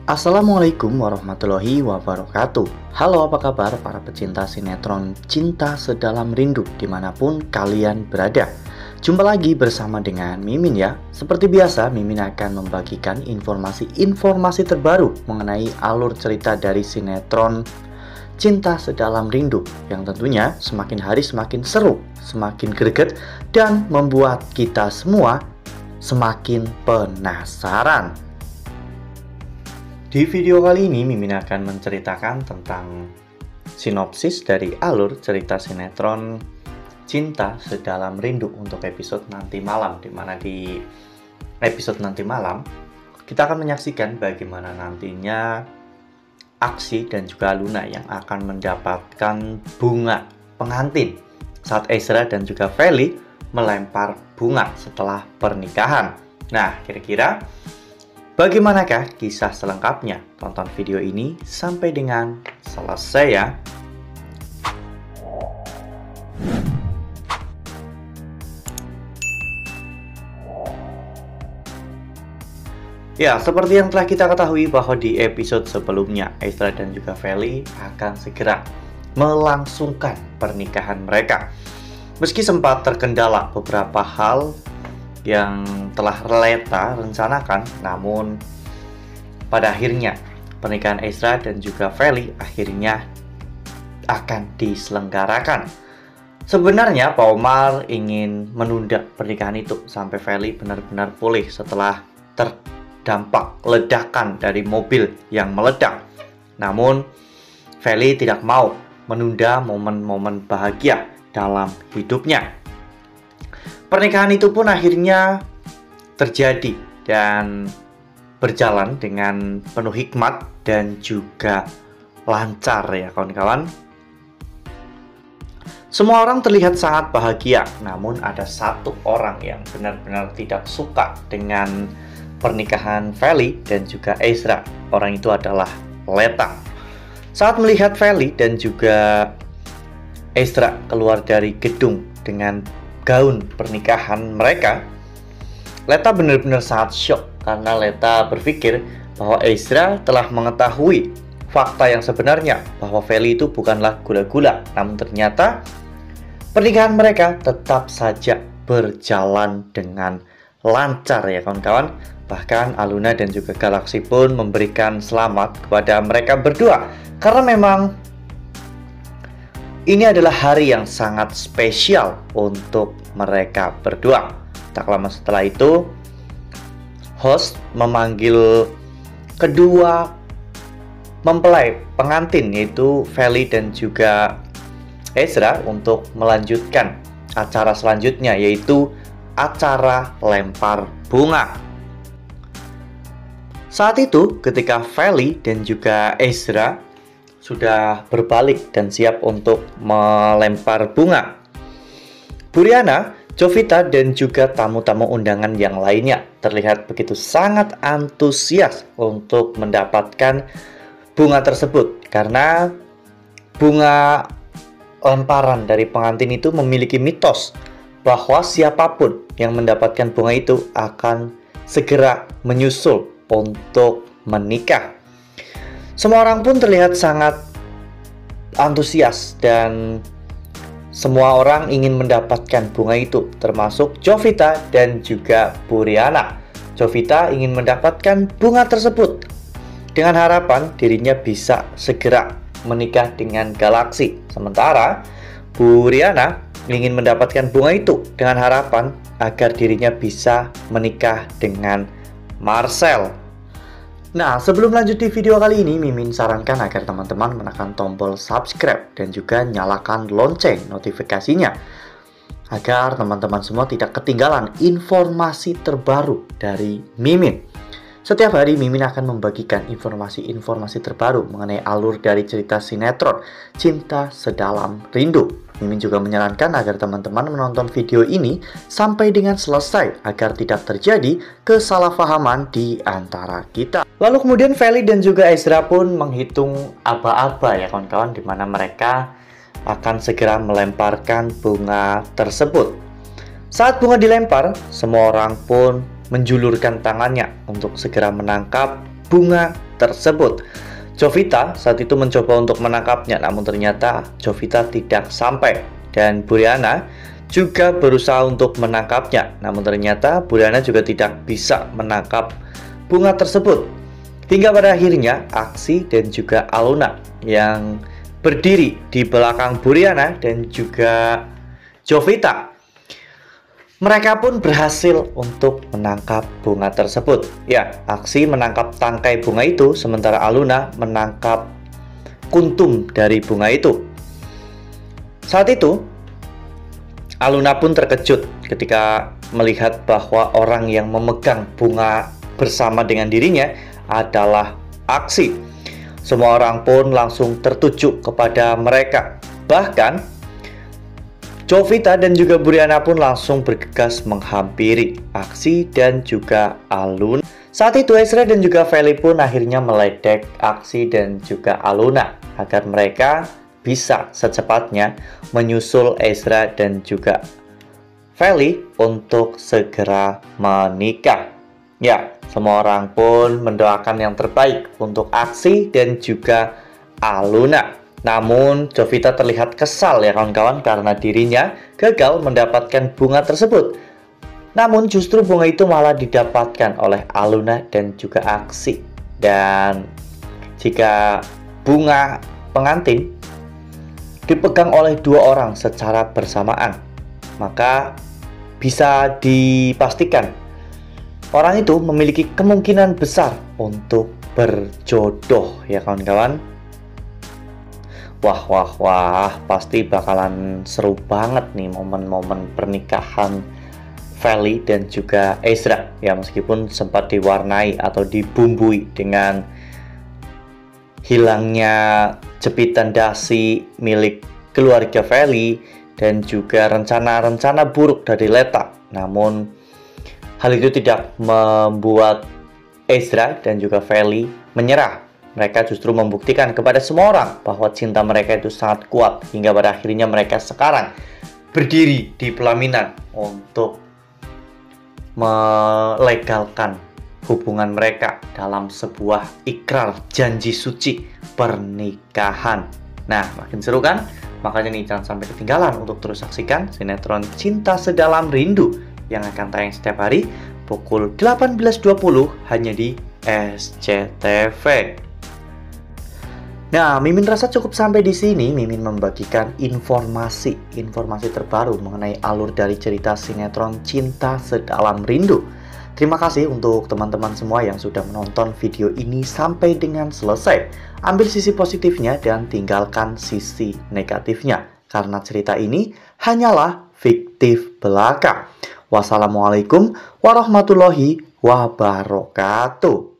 Assalamualaikum warahmatullahi wabarakatuh. Halo, apa kabar para pecinta sinetron Cinta Sedalam Rindu dimanapun kalian berada. Jumpa lagi bersama dengan Mimin ya. Seperti biasa, Mimin akan membagikan informasi terbaru mengenai alur cerita dari sinetron Cinta Sedalam Rindu, yang tentunya semakin hari semakin seru, semakin greget, dan membuat kita semua semakin penasaran. Di video kali ini, Mimin akan menceritakan tentang sinopsis dari alur cerita sinetron Cinta Sedalam Rindu untuk episode nanti malam, dimana di episode nanti malam kita akan menyaksikan bagaimana nantinya Aksi dan juga Luna yang akan mendapatkan bunga pengantin saat Ezra dan juga Feli melempar bunga setelah pernikahan. Nah, kira-kira bagaimanakah kisah selengkapnya? Tonton video ini sampai dengan selesai ya. Ya, seperti yang telah kita ketahui bahwa di episode sebelumnya, Ezra dan juga Feli akan segera melangsungkan pernikahan mereka. Meski sempat terkendala beberapa hal yang telah Leta rencanakan, namun pada akhirnya pernikahan Ezra dan juga Feli akhirnya akan diselenggarakan. Sebenarnya Pak Omar ingin menunda pernikahan itu sampai Feli benar-benar pulih setelah terdampak ledakan dari mobil yang meledak. Namun Feli tidak mau menunda momen-momen bahagia dalam hidupnya. Pernikahan itu pun akhirnya terjadi dan berjalan dengan penuh hikmat dan juga lancar ya kawan-kawan. Semua orang terlihat sangat bahagia, namun ada satu orang yang benar-benar tidak suka dengan pernikahan Feli dan juga Ezra. Orang itu adalah Leta. Saat melihat Feli dan juga Ezra keluar dari gedung dengan gaun pernikahan mereka, Leta benar-benar sangat shock karena Leta berpikir bahwa Ezra telah mengetahui fakta yang sebenarnya bahwa Feli itu bukanlah gula-gula, namun ternyata pernikahan mereka tetap saja berjalan dengan lancar ya kawan-kawan. Bahkan Aluna dan juga Galaksi pun memberikan selamat kepada mereka berdua karena memang ini adalah hari yang sangat spesial untuk mereka berdua. Tak lama setelah itu, host memanggil kedua mempelai pengantin yaitu Feli dan juga Ezra untuk melanjutkan acara selanjutnya, yaitu acara lempar bunga. Saat itu, ketika Feli dan juga Ezra sudah berbalik dan siap untuk melempar bunga, Buriana, Jovita, dan juga tamu-tamu undangan yang lainnya terlihat begitu sangat antusias untuk mendapatkan bunga tersebut. Karena bunga lemparan dari pengantin itu memiliki mitos bahwa siapapun yang mendapatkan bunga itu akan segera menyusul untuk menikah. Semua orang pun terlihat sangat antusias dan semua orang ingin mendapatkan bunga itu, termasuk Jovita dan juga Buriana. Jovita ingin mendapatkan bunga tersebut dengan harapan dirinya bisa segera menikah dengan Galaksi. Sementara Buriana ingin mendapatkan bunga itu dengan harapan agar dirinya bisa menikah dengan Marcel. Nah, sebelum lanjut di video kali ini, Mimin sarankan agar teman-teman menekan tombol subscribe dan juga nyalakan lonceng notifikasinya agar teman-teman semua tidak ketinggalan informasi terbaru dari Mimin. Setiap hari Mimin akan membagikan informasi-informasi terbaru mengenai alur dari cerita sinetron Cinta Sedalam Rindu. Mimin juga menyarankan agar teman-teman menonton video ini sampai dengan selesai agar tidak terjadi kesalahpahaman di antara kita. Lalu kemudian Feli dan juga Ezra pun menghitung aba-aba ya kawan-kawan, di mana mereka akan segera melemparkan bunga tersebut. Saat bunga dilempar, semua orang pun menjulurkan tangannya untuk segera menangkap bunga tersebut. Jovita saat itu mencoba untuk menangkapnya, namun ternyata Jovita tidak sampai. Dan Buriana juga berusaha untuk menangkapnya, namun ternyata Buriana juga tidak bisa menangkap bunga tersebut. Hingga pada akhirnya Aksi dan juga Aluna yang berdiri di belakang Buriana dan juga Jovita, mereka pun berhasil untuk menangkap bunga tersebut. Ya, Aksi menangkap tangkai bunga itu, sementara Aluna menangkap kuntum dari bunga itu. Saat itu, Aluna pun terkejut ketika melihat bahwa orang yang memegang bunga bersama dengan dirinya adalah Aksi. Semua orang pun langsung tertuju kepada mereka. Bahkan Jovita dan juga Buriana pun langsung bergegas menghampiri Aksi dan juga Aluna. Saat itu Ezra dan juga Feli pun akhirnya meledek Aksi dan juga Aluna agar mereka bisa secepatnya menyusul Ezra dan juga Feli untuk segera menikah. Ya, semua orang pun mendoakan yang terbaik untuk Aksi dan juga Aluna. Namun Jovita terlihat kesal ya kawan-kawan karena dirinya gagal mendapatkan bunga tersebut. Namun justru bunga itu malah didapatkan oleh Aluna dan juga Aksi. Dan jika bunga pengantin dipegang oleh dua orang secara bersamaan, maka bisa dipastikan orang itu memiliki kemungkinan besar untuk berjodoh ya kawan-kawan. Wah, pasti bakalan seru banget nih momen-momen pernikahan Feli dan juga Ezra. Ya, meskipun sempat diwarnai atau dibumbui dengan hilangnya jepitan dasi milik keluarga Feli dan juga rencana-rencana buruk dari Leta. Namun, hal itu tidak membuat Ezra dan juga Feli menyerah. Mereka justru membuktikan kepada semua orang bahwa cinta mereka itu sangat kuat. Hingga pada akhirnya mereka sekarang berdiri di pelaminan untuk melegalkan hubungan mereka dalam sebuah ikrar janji suci pernikahan. Nah, makin seru kan? Makanya nih jangan sampai ketinggalan untuk terus saksikan sinetron Cinta Sedalam Rindu yang akan tayang setiap hari pukul 18.20 hanya di SCTV. Nah, Mimin rasa cukup sampai di sini. Mimin membagikan informasi terbaru mengenai alur dari cerita sinetron Cinta Sedalam Rindu. Terima kasih untuk teman-teman semua yang sudah menonton video ini sampai dengan selesai. Ambil sisi positifnya dan tinggalkan sisi negatifnya, karena cerita ini hanyalah fiktif belaka. Wassalamualaikum warahmatullahi wabarakatuh.